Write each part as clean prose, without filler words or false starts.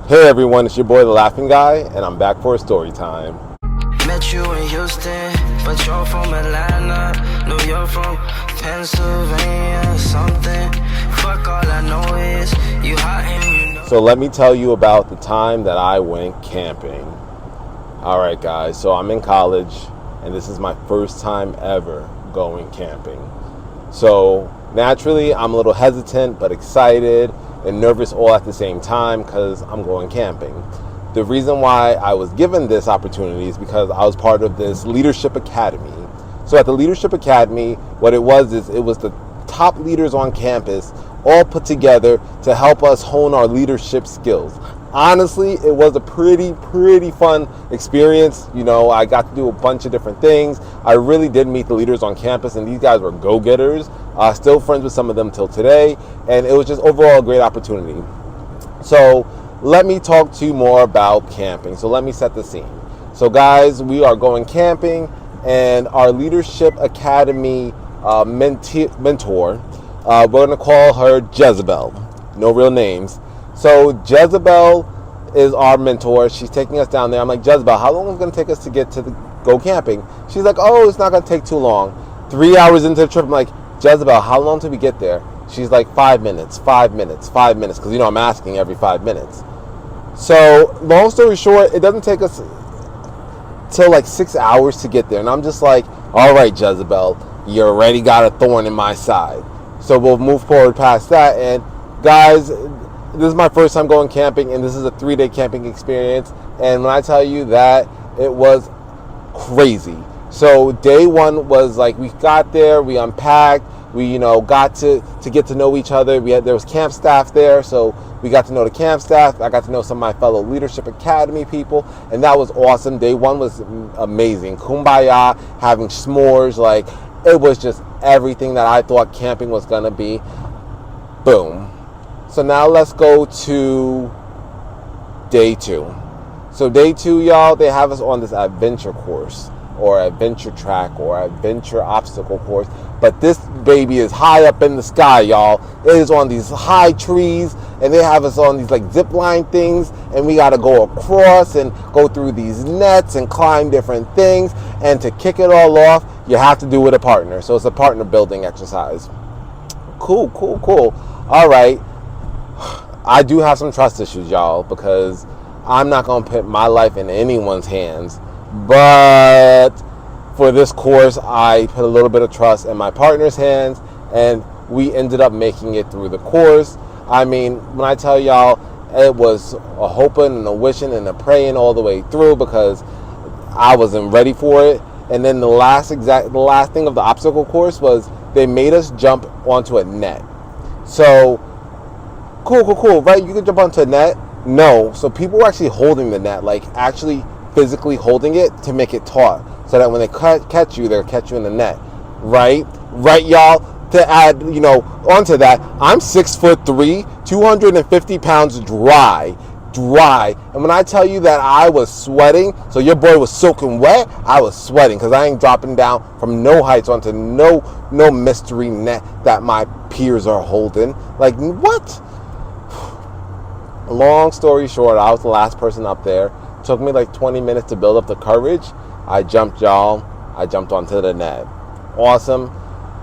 Hey everyone, it's your boy the Laughing Guy, and I'm back for a story time. Met you in Houston, but you're from Atlanta. New York from Pennsylvania, something. Fuck, all I know is you hot and you know. So let me tell you about the time that I went camping. Alright guys, so I'm in college, and this is my first time ever going camping. So naturally, I'm a little hesitant, but excited and nervous all at the same time because I'm going camping. The reason why I was given this opportunity is because I was part of this leadership academy. So at the leadership academy, what it was is it was the top leaders on campus all put together to help us hone our leadership skills. Honestly, it was a pretty fun experience. You know, I got to do a bunch of different things. I really did meet the leaders on campus, and these guys were go-getters. Still friends with some of them till today, and it was just overall a great opportunity. So let me talk to you more about camping. So let me set the scene. So guys, we are going camping, and our leadership academy mentor, we're going to call her Jezebel. No real names. So Jezebel is our mentor. She's taking us down there. I'm like, Jezebel, how long is it going to take us to get to go camping? She's like, oh, it's not going to take too long. 3 hours into the trip, I'm like, Jezebel, how long till we get there? She's like, 5 minutes, because, you know, I'm asking every 5 minutes. So long story short, it doesn't take us till like 6 hours to get there. And I'm just like, all right, Jezebel, you already got a thorn in my side. So we'll move forward past that. And guys, this is my first time going camping, and this is a 3-day camping experience. And when I tell you that, it was crazy. So day one was like, we got there, we unpacked, we, you know, got to get to know each other. There was camp staff there, so we got to know the camp staff. I got to know some of my fellow Leadership Academy people, and that was awesome. Day one was amazing. Kumbaya, having s'mores, like, it was just everything that I thought camping was gonna be. Boom. So now let's go to day two. So day two, y'all, they have us on this adventure course or adventure track or adventure obstacle course. But this baby is high up in the sky, y'all. It is on these high trees, and they have us on these like zip line things, and we got to go across and go through these nets and climb different things. And to kick it all off, you have to do it with a partner. So it's a partner building exercise. Cool. All right. I do have some trust issues, y'all, because I'm not going to put my life in anyone's hands. But for this course, I put a little bit of trust in my partner's hands, and we ended up making it through the course. I mean, when I tell y'all, it was a hoping and a wishing and a praying all the way through because I wasn't ready for it. And then the last thing of the obstacle course was they made us jump onto a net. So cool, right? You can jump onto a net. No, so people were actually holding the net, like actually physically holding it to make it taut, so that when they catch you, they'll catch you in the net, right, y'all. To add, you know, onto that, I'm 6'3", 250 pounds dry. And when I tell you that I was sweating, so your boy was soaking wet, I was sweating because I ain't dropping down from no heights onto no mystery net that my peers are holding. Like, what? Long story short, I was the last person up there. It took me like 20 minutes to build up the courage. I jumped, y'all. I jumped onto the net. Awesome.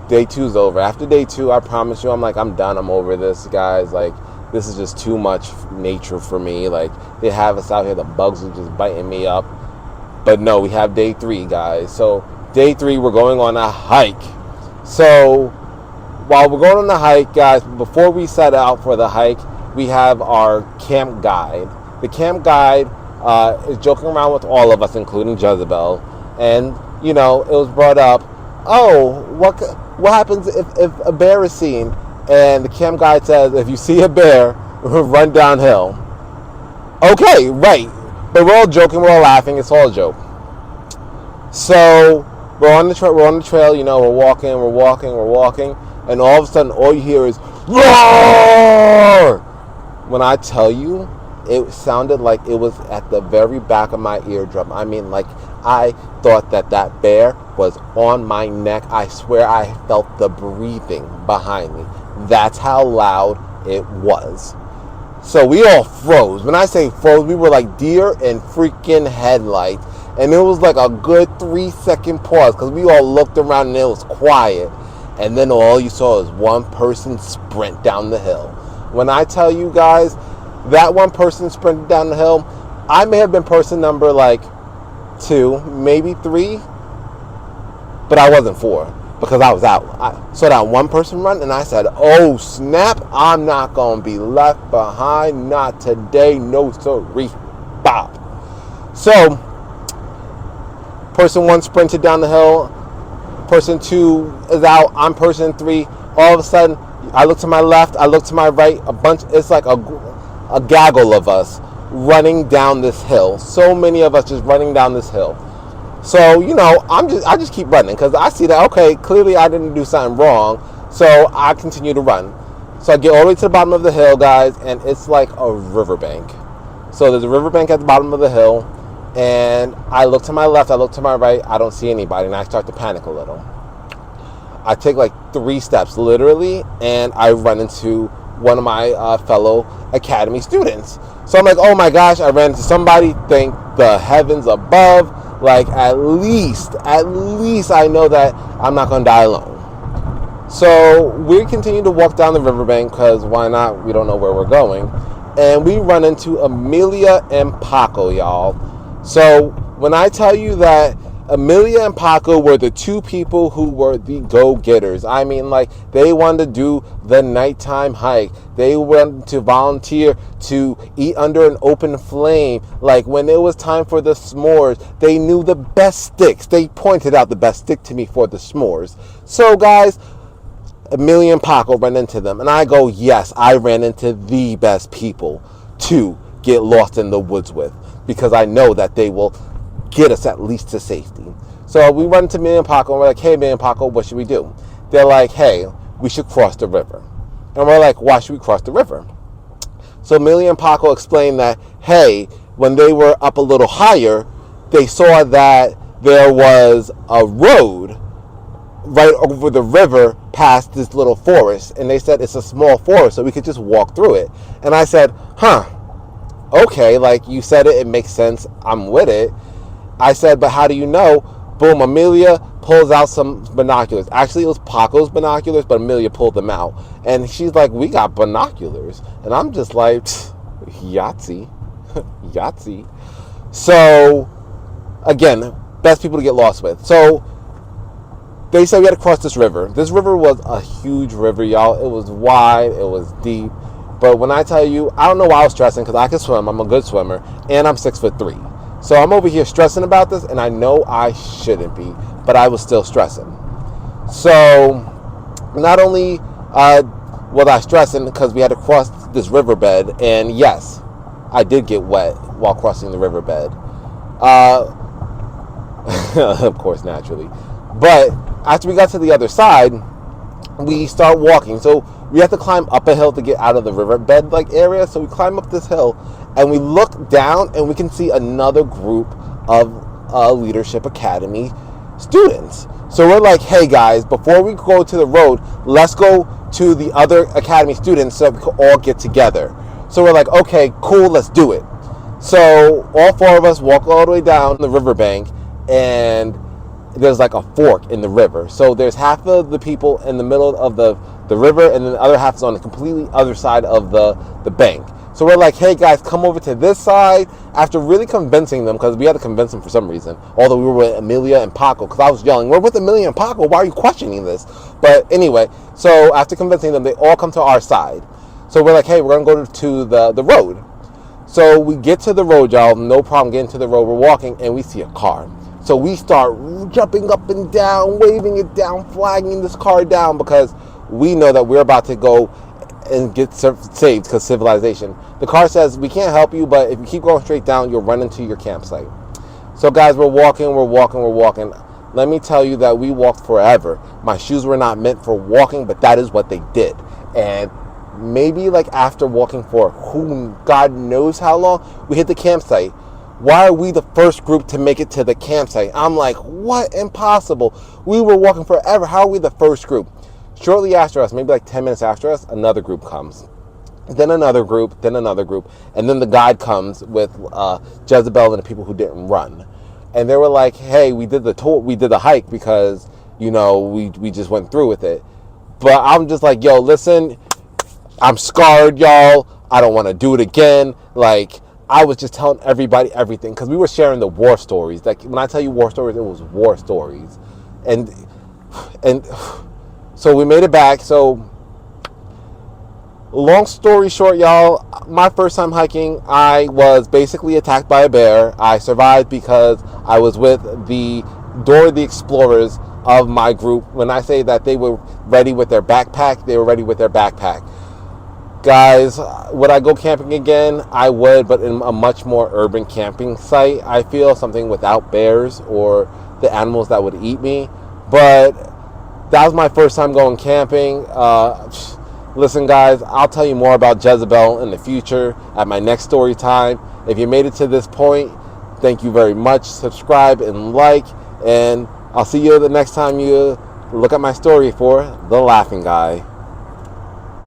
Day two's over. After day two, I promise you, I'm done. I'm over this, guys. Like, this is just too much nature for me. Like, they have us out here, the bugs are just biting me up. But no, we have day three, guys. So day three, we're going on a hike. So while we're going on the hike, guys, before we set out for the hike, we have our camp guide. The camp guide is joking around with all of us, including Jezebel. And, you know, it was brought up, oh, what happens if a bear is seen? And the camp guide says, if you see a bear, run downhill. Okay, right. But we're all joking, we're all laughing, it's all a joke. So we're on the trail, you know, we're walking, and all of a sudden all you hear is roar! When I tell you, it sounded like it was at the very back of my eardrum. I mean, like, I thought that bear was on my neck. I swear I felt the breathing behind me. That's how loud it was. So we all froze. When I say froze, we were like deer in freaking headlights. And it was like a good 3-second pause because we all looked around and it was quiet. And then all you saw was one person sprint down the hill. When I tell you guys, that one person sprinted down the hill, I may have been person number like 2, maybe 3, but I wasn't 4 because I was out. I saw that one person run and I said, oh snap, I'm not going to be left behind. Not today, no sorry, bop. So, person 1 sprinted down the hill. Person 2 is out. I'm person 3. All of a sudden, I look to my left, I look to my right, it's like a gaggle of us running down this hill. So many of us just running down this hill. So, you know, I just keep running because I see that, okay, clearly I didn't do something wrong. So I continue to run. So I get all the way to the bottom of the hill, guys, and it's like a riverbank. So there's a riverbank at the bottom of the hill, and I look to my left, I look to my right, I don't see anybody, and I start to panic a little. I take like 3 steps, literally, and I run into one of my fellow academy students. So I'm like, oh my gosh, I ran into somebody, thank the heavens above. Like, at least I know that I'm not going to die alone. So we continue to walk down the riverbank because why not? We don't know where we're going. And we run into Amelia and Paco, y'all. So when I tell you that Amelia and Paco were the 2 people who were the go-getters. I mean, like, they wanted to do the nighttime hike. They wanted to volunteer to eat under an open flame. Like, when it was time for the s'mores, they knew the best sticks. They pointed out the best stick to me for the s'mores. So, guys, Amelia and Paco ran into them. And I go, yes, I ran into the best people to get lost in the woods with. Because I know that they will get us at least to safety. So we run to Millie and Paco and we're like, hey, Millie and Paco, what should we do? They're like, hey, we should cross the river. And we're like, why should we cross the river? So Millie and Paco explained that, hey, when they were up a little higher, they saw that there was a road right over the river past this little forest. And they said it's a small forest, so we could just walk through it. And I said, okay, like you said it makes sense. I'm with it. I said, but how do you know? Boom, Amelia pulls out some binoculars. Actually, it was Paco's binoculars, but Amelia pulled them out. And she's like, we got binoculars. And I'm just like, Yahtzee. Yahtzee. So, again, best people to get lost with. So, they said we had to cross this river. This river was a huge river, y'all. It was wide. It was deep. But when I tell you, I don't know why I was stressing because I can swim. I'm a good swimmer. And I'm 6'3". So I'm over here stressing about this, and I know I shouldn't be, but I was still stressing. So not only was I stressing because we had to cross this riverbed, and yes, I did get wet while crossing the riverbed. Of course, naturally. But after we got to the other side, we start walking. So we have to climb up a hill to get out of the riverbed like area. So we climb up this hill and we look down and we can see another group of Leadership Academy students. So we're like, hey guys, before we go to the road, let's go to the other Academy students so we can all get together. So we're like, okay, cool, let's do it. So all 4 of us walk all the way down the riverbank, and there's like a fork in the river. So there's half of the people in the middle of the river, and then the other half is on the completely other side of the bank. So we're like, hey guys, come over to this side. After really convincing them, because we had to convince them for some reason, although we were with Amelia and Paco, because I was yelling, we're with Amelia and Paco, why are you questioning this? But anyway, so after convincing them, they all come to our side. So we're like, hey, we're going to go to the road. So we get to the road, y'all, no problem getting to the road. We're walking, and we see a car. So we start jumping up and down, waving it down, flagging this car down, because we know that we're about to go and get saved because civilization. The car says, we can't help you, but if you keep going straight down, you'll run into your campsite. So guys, we're walking. Let me tell you that we walked forever. My shoes were not meant for walking, but that is what they did. And maybe like after walking for who God knows how long, we hit the campsite. Why are we the first group to make it to the campsite? I'm like, what? Impossible. We were walking forever. How are we the first group? Shortly after us, maybe like 10 minutes after us, another group comes. then another group, and then the guide comes with Jezebel and the people who didn't run, and they were like, "Hey, we did the tour, we did the hike because we just went through with it." But I'm just like, "Yo, listen, I'm scarred, y'all. I don't want to do it again." Like, I was just telling everybody everything because we were sharing the war stories. Like, when I tell you war stories, it was war stories, and so we made it back. So, long story short, y'all, my first time hiking, I was basically attacked by a bear. I survived because I was with the Dora the Explorers of my group. When I say that they were ready with their backpack, they were ready with their backpack. Guys, would I go camping again? I would, but in a much more urban camping site. I feel something without bears or the animals that would eat me. But that was my first time going camping. Listen, guys, I'll tell you more about Jezebel in the future at my next story time. If you made it to this point, thank you very much. Subscribe and like, and I'll see you the next time you look at my story for The Laughing Guy.